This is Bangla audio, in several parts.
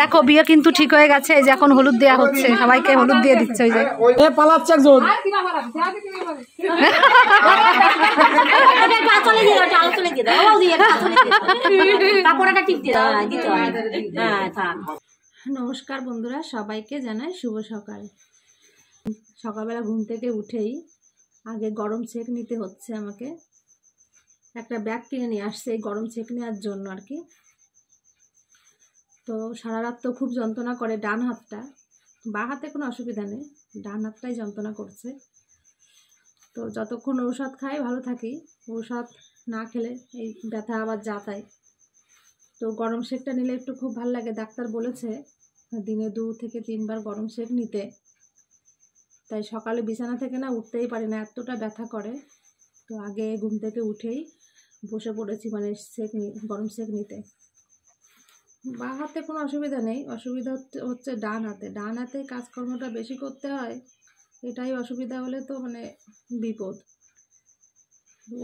দেখো বিয়ে কিন্তু ঠিক হয়ে গেছে, এই যে এখন হলুদ দেওয়া হচ্ছে, সবাইকে হলুদ দিয়ে দিচ্ছে। ওই যে পালাচ্ছে একজন। নমস্কার বন্ধুরা, সবাইকে জানাই শুভ সকাল। সকালবেলা ঘুম থেকে উঠেই আগে গরম সেক নিতে হচ্ছে আমাকে। একটা ব্যাগ কিনে নিয়ে আসছে এই গরম সেক নেওয়ার জন্য আর কি। তো সারা রাত তো খুব যন্ত্রণা করে ডান হাতটা, বাঁ হাতে কোনো অসুবিধা নেই, ডান হাতটাই যন্ত্রণা করছে। তো যতক্ষণ ঔষধ খাই ভালো থাকি, ঔষধ না খেলে এই ব্যথা আবার যাতায়। তো গরম সেকটা নিলে একটু খুব ভালো লাগে। ডাক্তার বলেছে দিনে 2 থেকে 3 বার গরম সেক নিতে। তাই সকালে বিছানা থেকে না উঠতেই পারি না, এতটা ব্যথা করে। তো আগে ঘুম থেকে উঠেই বসে পড়েছি মানে গরম সেক নিতে। বাঁ হাতে কোনো অসুবিধা নেই, অসুবিধা হচ্ছে ডান হাতে কাজকর্মটা বেশি করতে হয়, এটাই অসুবিধা হলে তো মানে বিপদ।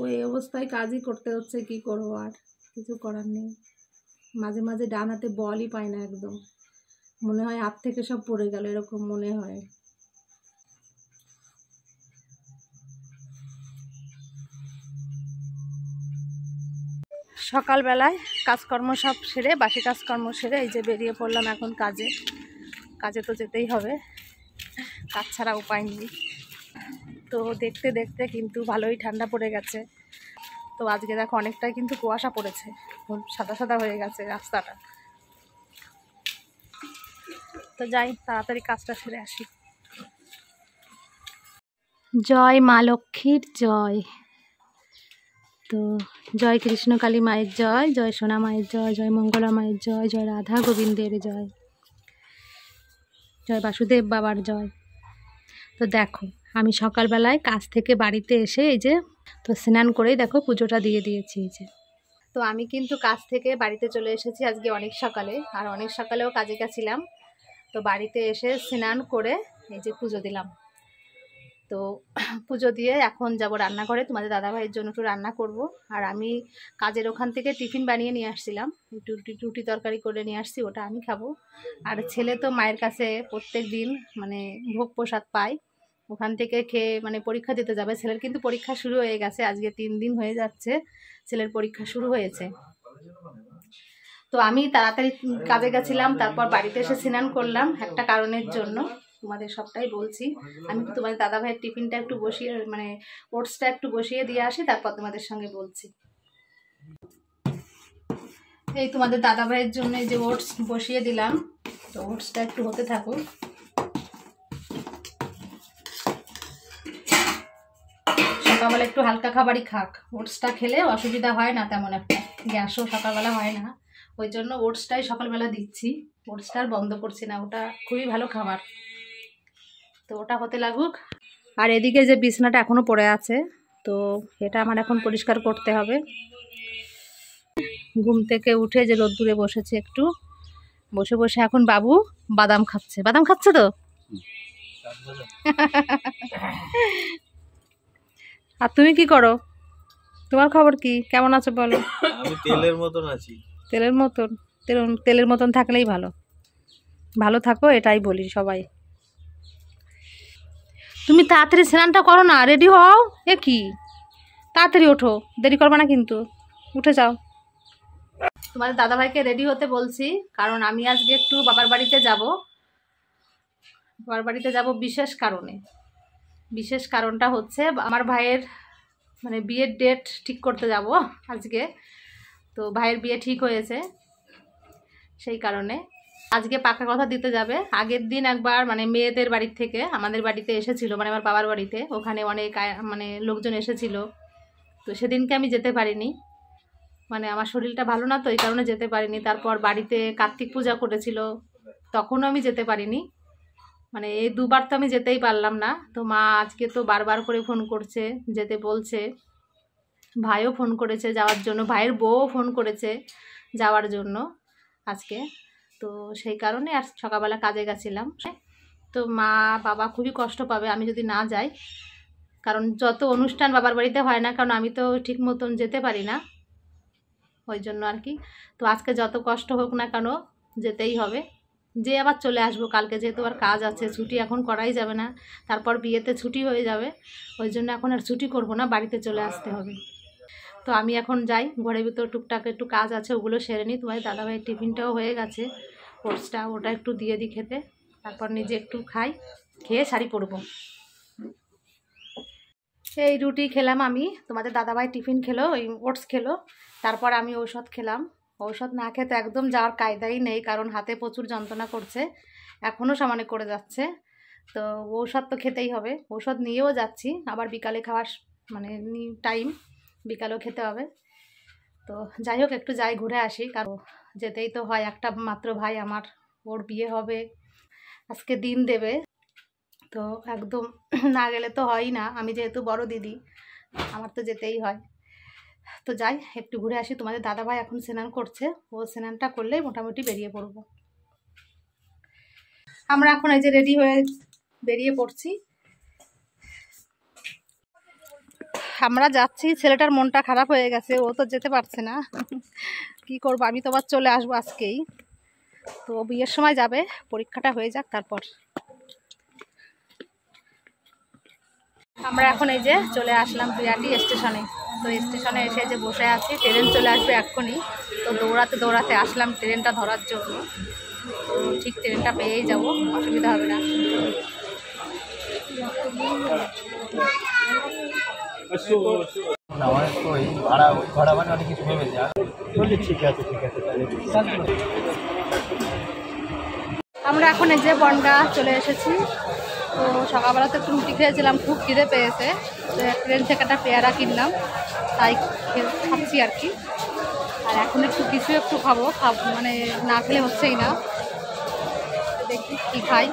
ওই অবস্থায় কাজই করতে হচ্ছে, কি করবো, আর কিছু করার নেই। মাঝে মাঝে ডান হাতে বলই পায় না, একদম মনে হয় হাত থেকে সব পড়ে গেল, এরকম মনে হয়। সকালবেলায় কাজকর্ম সব সেরে, বাসি কাজকর্ম সেরে এই যে বেরিয়ে পড়লাম এখন কাজে তো যেতেই হবে, কাজ ছাড়া উপায় নেই। তো দেখতে দেখতে কিন্তু ভালোই ঠান্ডা পড়ে গেছে। তো আজকে দেখো অনেকটাই কিন্তু কুয়াশা পড়েছে, সাদা সাদা হয়ে গেছে রাস্তাটা। তো যাই তাড়াতাড়ি কাজটা সেরে আসি। জয় মা লক্ষ্মীর জয়। তো জয় কৃষ্ণকালী মায়ের জয়, জয় সোনা মায়ের জয়, জয় মঙ্গলা মায়ের জয়, জয় রাধা গোবিন্দের জয়, জয় বাসুদেব বাবার জয়। তো দেখো আমি সকালবেলায় কাজ থেকে বাড়িতে এসে এই যে তো স্নান করেই দেখো পুজোটা দিয়ে দিয়েছি। এই যে তো আমি কিন্তু কাজ থেকে বাড়িতে চলে এসেছি আজকে অনেক সকালে, আর অনেক সকালেও কাজে গেছিলাম। তো বাড়িতে এসে স্নান করে এই যে পুজো দিলাম। তো পুজো দিয়ে এখন যাব রান্নাঘরে, তোমাদের দাদাভাইয়ের জন্য একটু রান্না করব। আর আমি কাজের ওখান থেকে টিফিন বানিয়ে নিয়ে আসছিলাম, একটু রুটি তরকারি করে নিয়ে আসছি, ওটা আমি খাবো। আর ছেলে তো মায়ের কাছে প্রত্যেক দিন মানে ভোগ প্রসাদ পায়, ওখান থেকে খেয়ে মানে পরীক্ষা দিতে যাবে। ছেলের কিন্তু পরীক্ষা শুরু হয়ে গেছে, আজকে 3 দিন হয়ে যাচ্ছে ছেলের পরীক্ষা শুরু হয়েছে। তো আমি তাড়াতাড়ি কাজে গেছিলাম, তারপর বাড়িতে এসে স্নান করলাম একটা কারণের জন্য, তোমাদের সবটাই বলছি। আমি তো তোমাদের দাদাভাইয়ের টিফিনটা একটু বসিয়ে মানে ওটসটা একটু বসিয়ে দিয়ে আসি, তারপর তোমাদের সঙ্গে বলছি। এই তোমাদের দাদাভাইয়ের জন্য এই যে ওটস বসিয়ে দিলাম, তো ওটসটা একটু হতে থাকুক। সকালবেলা একটু হালকা খাবারই খাক, ওটসটা খেলে অসুবিধা হয় না তেমন একটা, গ্যাসও সকালবেলা হয় না, ওই জন্য ওটসটাই সকালবেলা দিচ্ছি। ওটসটা আর বন্ধ করছি না, ওটা খুবই ভালো খাবার। তো ওটা হতে লাগুক। আর এদিকে যে বিছানাটা এখনো পড়ে আছে, তো এটা আমার এখন পরিষ্কার করতে হবে। ঘুম থেকে উঠে যে রোদ্দুরে বসেছে, একটু বসে বসে এখন বাবু বাদাম খাচ্ছে। বাদাম খাচ্ছে তো আর তুমি কি করো? তোমার খবর কি, কেমন আছো বলো? আমি তেলের মতন আছি। তেলের মতন? তেলের মতন থাকলেই ভালো, ভালো থাকো এটাই বলি সবাই। তুমি তাড়াতাড়ি স্নানটা করো না, রেডি হও। এ কি, তাড়াতাড়ি ওঠো, দেরি করবে না কিন্তু, উঠে যাও। তোমাদের দাদাভাইকে রেডি হতে বলছি, কারণ আমি আজকে একটু বাবার বাড়িতে যাব। বাবার বাড়িতে যাব বিশেষ কারণে। বিশেষ কারণটা হচ্ছে আমার ভাইয়ের মানে বিয়ের ডেট ঠিক করতে যাব আজকে। তো ভাইয়ের বিয়ে ঠিক হয়েছে, সেই কারণে আজকে পাকা কথা দিতে যাবে। আগের দিন একবার মানে মেয়েদের বাড়ির থেকে আমাদের বাড়িতে এসেছিল, মানে আমার বাবার বাড়িতে, ওখানে অনেক মানে লোকজন এসেছিল। তো সেদিনকে আমি যেতে পারিনি, মানে আমার শরীরটা ভালো না, তো এই কারণে যেতে পারিনি। তারপর বাড়িতে কার্তিক পূজা করেছিল, তখনও আমি যেতে পারিনি। মানে এই 2 বার তো আমি যেতেই পারলাম না। তো মা আজকে তো বারবার করে ফোন করছে, যেতে বলছে। ভাইও ফোন করেছে যাওয়ার জন্য, ভাইয়ের বউও ফোন করেছে যাওয়ার জন্য আজকে। তো সেই কারণে আর সকালবেলা কাজে গেছিলাম। তো মা বাবা খুবই কষ্ট পাবে আমি যদি না যাই, কারণ যত অনুষ্ঠান বাবার বাড়িতে হয় না, কারণ আমি তো ঠিক মতন যেতে পারি না, ওই জন্য আর কি। তো আজকে যত কষ্ট হোক না কেন যেতেই হবে। যে আবার চলে আসবো কালকে, যেহেতু আর কাজ আছে, ছুটি এখন করাই যাবে না, তারপর বিয়েতে ছুটি হয়ে যাবে, ওই জন্য এখন আর ছুটি করব না, বাড়িতে চলে আসতে হবে। তো আমি এখন যাই, ঘরের ভিতর টুকটাক একটু কাজ আছে, ওগুলো সেরে নিই। তোমার দাদাভাইয়ের টিফিনটাও হয়ে গেছে, ওটসটা, ওটা একটু দিয়ে দিই খেতে, তারপর নিজে একটু খাই, খেয়ে শাড়ি পরবো। এই রুটি খেলাম আমি, তোমাদের দাদাভাই টিফিন খেলো, ওই ওটস খেলো, তারপর আমি ঔষধ খেলাম। ঔষধ না খেতে একদম যাওয়ার কায়দাই নেই, কারণ হাতে প্রচুর যন্ত্রণা করছে, এখনও সামান্য করে যাচ্ছে। তো ঔষধ তো খেতেই হবে, ঔষধ নিয়েও যাচ্ছি, আবার বিকালে খাওয়ার মানে টাইম, বিকালেও খেতে হবে। তো যাই হোক, একটু যাই ঘুরে আসি, কারণ যেতেই তো হয়, একটা মাত্র ভাই আমার, ওর বিয়ে হবে, আজকে দিন দেবে, তো একদম না গেলে তো হয়ই না, আমি যেহেতু বড় দিদি, আমার তো যেতেই হয়। তো যাই একটু ঘুরে আসি। তোমাদের দাদাভাই এখন স্নান করছে, ও স্নানটা করলেই মোটামুটি বেরিয়ে পড়বো। আমরা এখন এই যে রেডি হয়ে বেরিয়ে পড়ছি, আমরা যাচ্ছি। ছেলেটার মনটা খারাপ হয়ে গেছে, ও তো যেতে পারছে না, কি করবো, আমি তো আবার চলে আসবো আজকেই। তো বিয়ের সময় যাবে, পরীক্ষাটা হয়ে যাক তারপর। আমরা এখন এই যে চলে আসলাম বিরাটি স্টেশনে। তো স্টেশনে এসে যে বসে আছি, ট্রেন চলে আসবে এক্ষুনি, তো দৌড়াতে দৌড়াতে আসলাম ট্রেনটা ধরার জন্য। তো ঠিক ট্রেনটা পেয়েই যাব, অসুবিধা হবে না। আমরা এখন এই যে বনগা চলে এসেছি। তো সকালবেলা তো একটু রুটি খেয়েছিলাম, খুব খিদে পেয়েছে, তো ট্রেন থেকে একটা পেয়ারা কিনলাম, তাই খাচ্ছি আর কি। আর এখন একটু খাবো, মানে না খেলে হচ্ছেই না, দেখি কী খাই।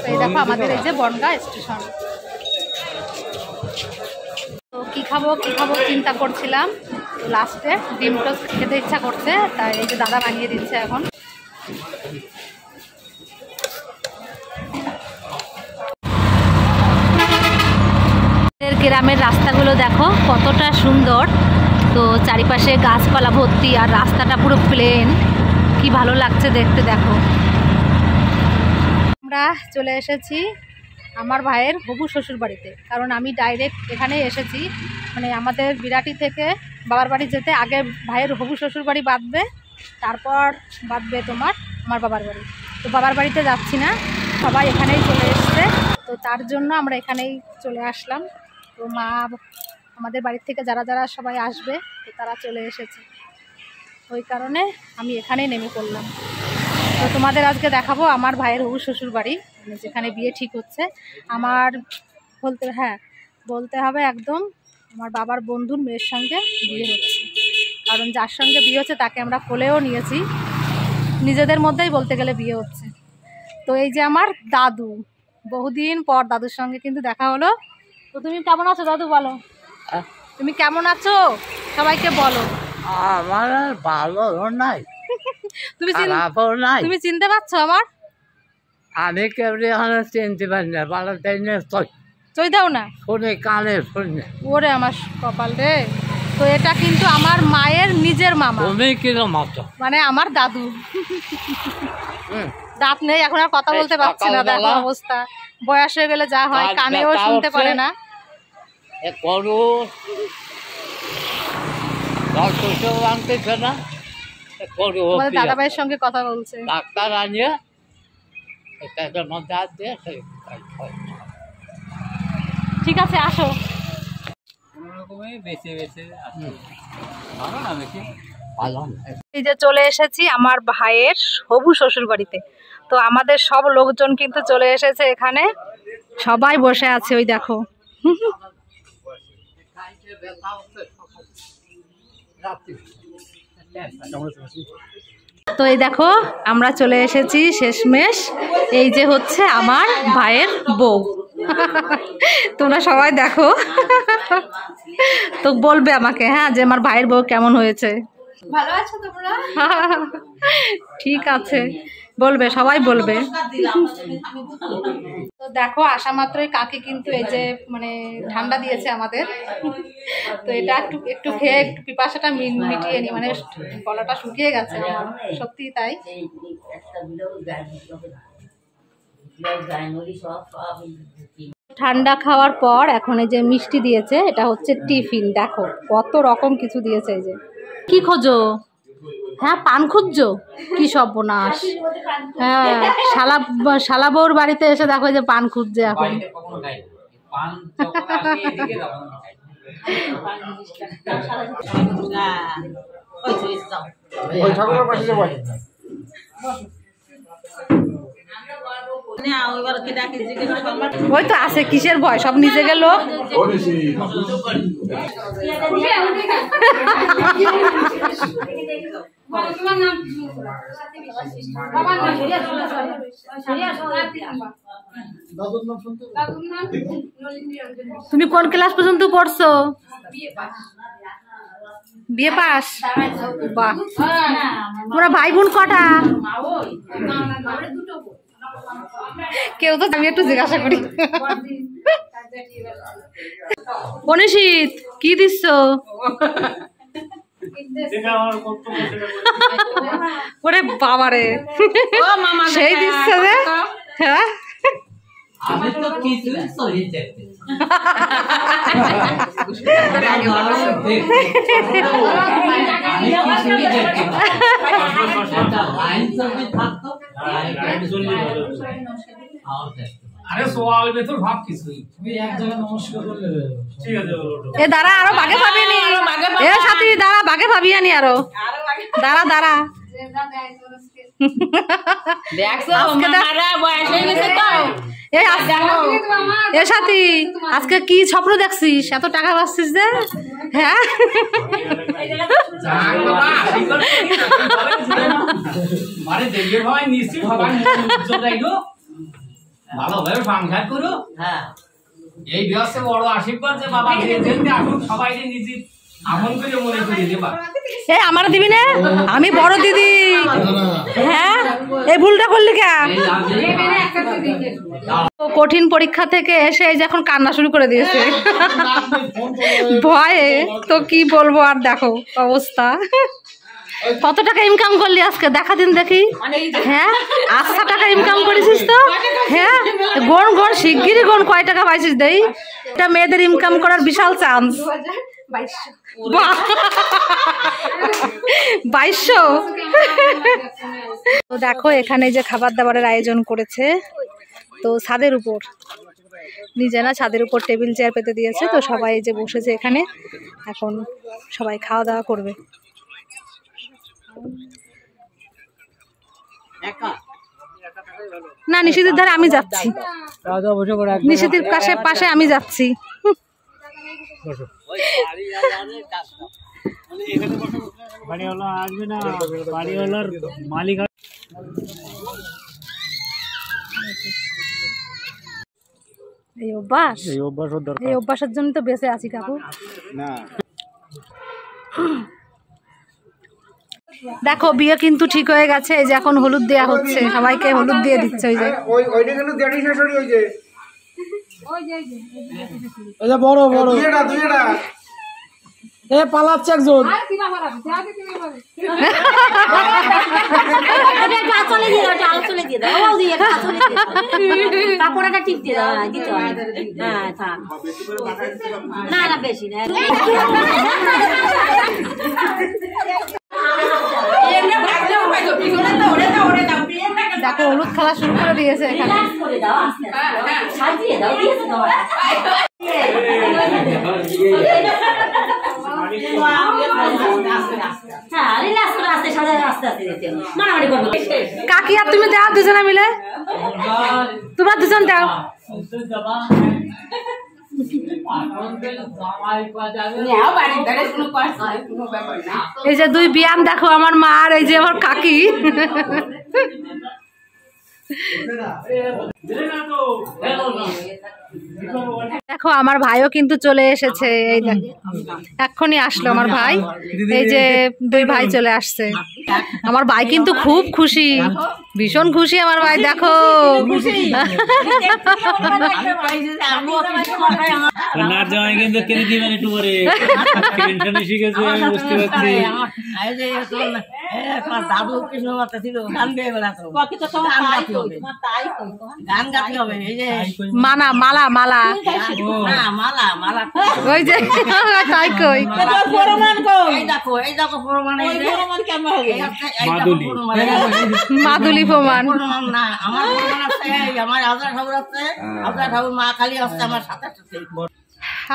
তো এই দেখো আমাদের এই যে বনগা স্টেশন। তো কী খাবো চিন্তা করছিলাম, তো লাস্টে ডিম টোস্ট খেতে ইচ্ছা করছে, তাই এই যে দাদা বানিয়ে দিচ্ছে এখন। গ্রামের রাস্তাগুলো দেখো কতটা সুন্দর, তো চারিপাশে গাছপালা ভর্তি, আর রাস্তাটা পুরো প্লেন, কি ভালো লাগছে দেখতে। দেখো আমরা চলে এসেছি আমার ভাইয়ের হবু শ্বশুর বাড়িতে, কারণ আমি ডাইরেক্ট এখানে এসেছি, মানে আমাদের বিরাটি থেকে বাবার বাড়ি যেতে আগে ভাইয়ের হবু শ্বশুর বাড়ি বাঁধবে, তারপর বাঁধবে আমার বাবার বাড়ি। তো বাবার বাড়িতে যাচ্ছি না, সবাই এখানেই চলে এসছে, তো তার জন্য আমরা এখানেই চলে আসলাম। তো মা, আমাদের বাড়ির থেকে যারা যারা সবাই আসবে, তো তারা চলে এসেছে, ওই কারণে আমি এখানেই নেমে পড়লাম। তো তোমাদের আজকে দেখাবো আমার ভাইয়ের হবু শ্বশুর বাড়ি, মানে যেখানে বিয়ে ঠিক হচ্ছে। আমার বলতে হবে একদম আমার বাবার বন্ধুর মেয়ের সঙ্গে বিয়ে হচ্ছে, কারণ যার সঙ্গে বিয়ে হচ্ছে তাকে আমরা কোলেও নিয়েছি, নিজেদের মধ্যেই বলতে গেলে বিয়ে হচ্ছে। তো এই যে আমার দাদু, বহুদিন পর দাদুর সঙ্গে কিন্তু দেখা হলো। তো তুমি কেমন আছো দাদু, বলো তুমি কেমন আছো, সবাইকে বলো। আমার ভালো নাই, তুমি চিনতে পারছো আমার? আমি কেবল চিনতে পারি না, ভালো চই দাও না, শুনে কানে শুনে ওরে আমার কপাল রে। তো এটা কিন্তু আমার মায়ের নিজের মামা, তুমি কিরম আছো, মানে আমার দাদু। দাঁত নেই, এখন আর কথা বলতে পারছি না, দেখো অবস্থা, বয়স হয়ে গেলে যা হয়, কানেও শুনতে পারে না। দাদা ভাইয়ের সঙ্গে কথা বলছে, ডাক্তার আনিয়ে ঠিক আছে আসো। এই যে চলে এসেছি আমার ভাইয়ের হবু শ্বশুর বাড়িতে। তো আমাদের সব লোকজন কিন্তু চলে এসেছে এখানে, সবাই বসে আছে, ওই দেখো। তো এই দেখো আমরা চলে এসেছি শেষমেশ, এই যে হচ্ছে আমার ভাইয়ের বউ। তোমরা সবাই দেখো, তো বলবে আমাকে, হ্যাঁ, যে আমার ভাইয়ের বউ কেমন হয়েছে। ভালো আছো তোমরা? ঠিক আছে, বলবে, সবাই বলবে। তো দেখো আসা মাত্রই কাকি কিন্তু এই যে মানে ঠান্ডা দিয়েছে আমাদের। তো এটা একটু একটু খেয়ে একটু পিপাসাটা মিটিয়ে নি, মানে গলাটা শুকিয়ে গেছে আমার, সত্যি তাই। ঠান্ডা খাওয়ার পর এখন এই যে মিষ্টি দিয়েছে, এটা হচ্ছে টিফিন। দেখো কত রকম কিছু দিয়েছে। এই যে কি খোঁজো? হ্যাঁ পান খুঁজছো? কি সর্বনাশ! হ্যাঁ শালা বউর বাড়িতে এসে দেখো যে পান খুঁজছে এখন। ওই তো আছে, কিসের ভয়, সব নিচে গেল। তুমি কোন ক্লাস পর্যন্ত পড়ছো? বিয়ে পাস? বাহ। তোমরা ভাই বোন কটা? কেউ তো, আমি একটু জিজ্ঞাসা করি। অনিশিত কি দিচ্ছ? ওরে বাবারে, সেই দিচ্ছে রে। হ্যাঁ আমি তো কিছু সহি দেখতে এ দাঁড়া, আরো বাগে ভাবি নি। এ সাথী দাঁড়া, বাগে ভাবি আনি আরো। দাঁড়া দাঁড়া, এ সাথী আজকে কি স্বপ্ন দেখছিস? এত টাকা পাচ্ছিস যে? হ্যাঁ ভালোভাবে সংসার করো। হ্যাঁ এই ব্যবস্থা বড় আশীর্বাদ যে বাবা সবাই নিজে আমন করে মনে করি দেবা। এ আমার দিবি না, আমি বড় দিদি। হ্যাঁ এই ভুলটা করলি কে? কঠিন পরীক্ষা থেকে এসে এই যে এখন কান্না শুরু করে দিয়েছে ভয়ে। তো কি বলবো আর, দেখো অবস্থা। কত টাকা ইনকাম করলি আজকে? দেখা দিন দেখি। হ্যাঁ 800 টাকা ইনকাম করেছিস তো? হ্যাঁ গোন গোন শিগগিরই গোন, কয় টাকা পাইছিস দেই। এটা মেয়েদের ইনকাম করার বিশাল চান্স। 2200। তো দেখো এখানে যে খাবার দাবারের আয়োজন করেছে, তো ছাদের উপর, নিজে না ছাদের উপর টেবিল চেয়ার পেতে দিয়েছে। তো সবাই যে বসেছে এখানে, এখন সবাই খাওয়া দাওয়া করবে। না নিশিতের ধারে আমি যাচ্ছি, নিশিতের পাশে আমি যাচ্ছি। বাড়িওয়ালা আসবে না, বাড়িওয়ালার মালিক। এই অভ্যাসের জন্য তো বেঁচে আছি কাকু। দেখো বিয়ে কিন্তু ঠিক হয়ে গেছে। এই যে এখন হলুদ দেয়া হচ্ছে, সবাইকে হলুদ দিয়ে দিচ্ছে। ওই যে বড় বড় এ পালাচ্ছে একজন। কাপড়টা টিপ দিয়ে দাও, দিতে হয়। হ্যাঁ থাক, না না বেশি না। দেখো হলুদ খেলা শুরু করে দিয়েছে এখানে। কাকি আর তুমি দাও দুজনে মিলে, তোমরা দুজন দাও। এই যে দুই বিয়ান দেখো, আমার মা আর এই যে আমার কাকি। দেখো আমার ভাইও কিন্তু চলে এসেছে, এই এক্ষুনি আসলো আমার ভাই, এই যে দুই ভাই চলে আসছে। আমার ভাই কিন্তু খুব খুশি, ভীষণ খুশি আমার ভাই। দেখো দাদু কৃষ্ণ ছিল গান দিয়ে বেড়াতো, গান গাতে হবে। এই যে মালা মালা মালা মালা মালা ওই যে তাই কই এই দেখো প্রমাণ। মাদুলি প্রমাণ না আমার প্রমাণ আছে, আমার আজরা ঠাকুর আছে, আজরা ঠাকুর মা কালী আছে আমার সাথে সাথে।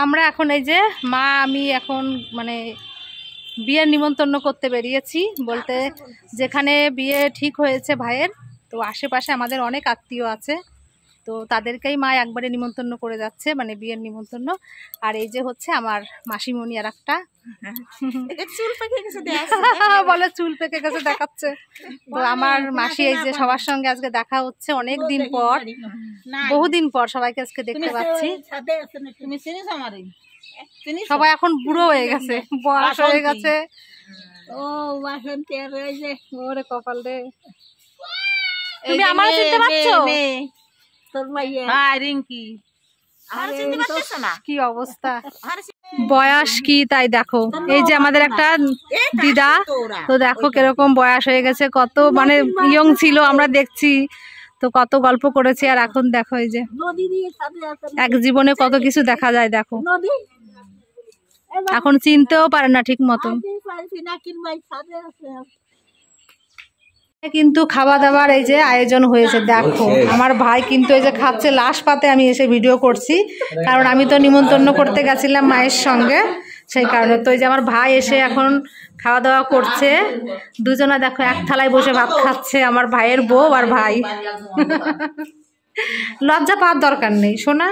আমরা এখন এই যে মা আমি এখন মানে বিয়ের নিমন্ত্রণ করতে বেরিয়েছি, বলতে যেখানে বিয়ে ঠিক হয়েছে ভাইয়ের, তো আশেপাশে আমাদের অনেক আত্মীয় আছে, তো তাদেরকেই মা একবারে নিমন্ত্রণ করে যাচ্ছে, মানে বিয়ের নিমন্ত্রণ। আর এই যে হচ্ছে আমার মাসিমণি আর একটা বলে চুল পেকে গেছে দেখাচ্ছে। তো আমার মাসি এই যে সবার সঙ্গে আজকে দেখা হচ্ছে অনেক দিন পর, বহুদিন পর সবাইকে আজকে দেখতে পাচ্ছি। সবাই এখন বুড়ো হয়ে গেছে, বয়স হয়ে গেছে। ও ওরে কপাল রে, তুমি আমার চিনতে পারছো? রিঙ্কি কি অবস্থা, বয়স কি তাই দেখো। এই যে আমাদের একটা দিদা, তো দেখো কিরকম বয়স হয়ে গেছে, কত মানে ইয়ং ছিল আমরা দেখছি, তো কত গল্প করেছি। আর এখন দেখো এই যে এক জীবনে কত কিছু দেখা যায়, দেখো এখন চিনতেও পারে না ঠিক মতন। কিন্তু খাওয়া দাওয়ার এই যে আয়োজন হয়েছে, দেখো আমার ভাই কিন্তু এই যে খাচ্ছে, লাশ পাতে আমি এসে ভিডিও করছি, কারণ আমি তো নিমন্ত্রণ করতে গেছিলাম মায়ের সঙ্গে, সেই কারণে। তো এই যে আমার ভাই এসে এখন খাওয়া দাওয়া করছে, দুজনা দেখো এক থালায় বসে ভাত খাচ্ছে, আমার ভাইয়ের বউ আর ভাই। লজ্জা পাওয়ার দরকার নেই সোনা,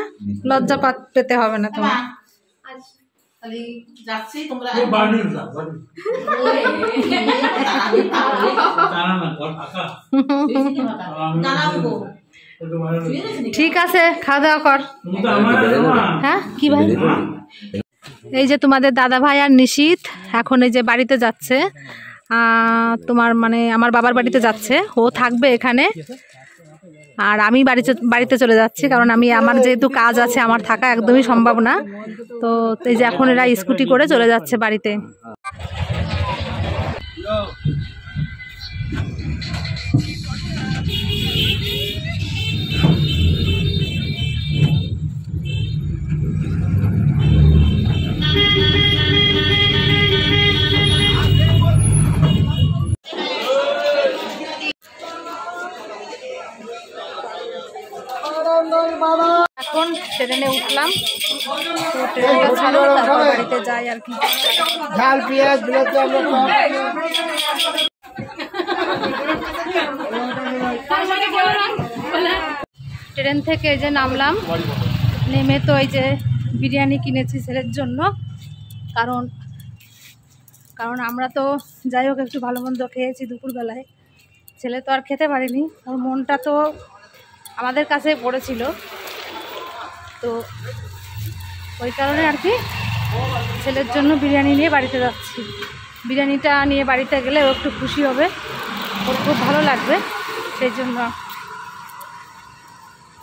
লজ্জা পেতে হবে না তোমার। ঠিক আছে খাওয়া দাওয়া কর। হ্যাঁ কি ভাই, এই যে তোমাদের দাদা ভাই আর নিশিত এখন এই যে বাড়িতে যাচ্ছে, তোমার মানে আমার বাবার বাড়িতে যাচ্ছে, ও থাকবে এখানে, আর আমি বাড়িতে চলে যাচ্ছি, কারণ আমি আমার যেহেতু কাজ আছে আমার থাকা একদমই সম্ভব না। তো এই যে এখন এরা স্কুটি করে চলে যাচ্ছে বাড়িতে। এখন ট্রেনে উঠলাম, তো ট্রেনটা ছাড়ো তারপর বাড়িতে যাই আর কি। ট্রেন থেকে এই যে নামলাম, নেমে তো এই যে বিরিয়ানি কিনেছি ছেলের জন্য, কারণ আমরা তো যাই হোক একটু ভালো মন্দ খেয়েছি দুপুরবেলায়, ছেলে তো আর খেতে পারিনি, ওর মনটা তো আমাদের কাছে পড়েছিল, তো ওই কারণে আর কি ছেলের জন্য বিরিয়ানি নিয়ে বাড়িতে যাচ্ছি। বিরিয়ানিটা নিয়ে বাড়িতে গেলে ও একটু খুশি হবে, ওর খুব ভালো লাগবে, সেই জন্য।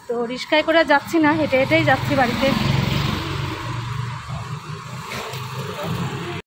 তো রিক্সায় করে যাচ্ছি না, হেঁটে হেঁটেই যাচ্ছি বাড়িতে।